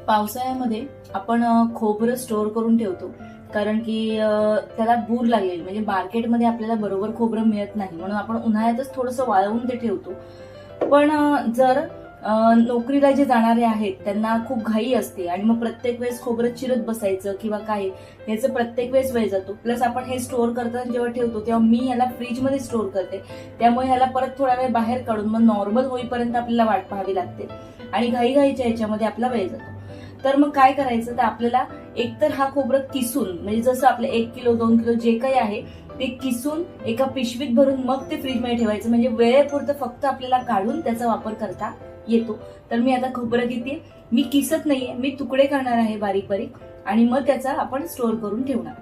पावसाळ्यामध्ये आपण खोबरं स्टोअर करून ठेवतो, कारण की त्याला बूर लागेल, म्हणजे मार्केटमध्ये आपल्याला बरोबर खोबरं मिळत नाही, म्हणून आपण उन्हाळ्यातच थोडंसं वाळवून ते ठेवतो. पण जर नोकरीला जे जाणारे आहेत त्यांना खूप घाई असते आणि मग प्रत्येक वेळेस खोबरं चिरत बसायचं किंवा काय, याचं प्रत्येक वेळेस वेळ जातो. प्लस आपण हे स्टोअर करताना जेव्हा ठेवतो तेव्हा मी ह्याला फ्रीजमध्ये स्टोअर करते, त्यामुळे ह्याला परत थोडा वेळ बाहेर काढून मग नॉर्मल होईपर्यंत आपल्याला वाट पाहावी लागते आणि घाईघाईच्या ह्याच्यामध्ये आपला वेळ जातो. तर मग काय करायचं, तर आपल्याला एकतर हा खोबरं किसून, म्हणजे जसं आपलं 1 किलो 2 किलो जे काही आहे ते किसून एका पिशवीत भरून मग ते फ्रीजमध्ये ठेवायचं, म्हणजे वेळेपुरतं फक्त आपल्याला काढून त्याचा वापर करता येतो. तर मी आता खोबरं घेते, मी किसत नाहीये, मी तुकडे करणार आहे बारीक बारीक आणि मग त्याचा आपण स्टोअर करून ठेवणार.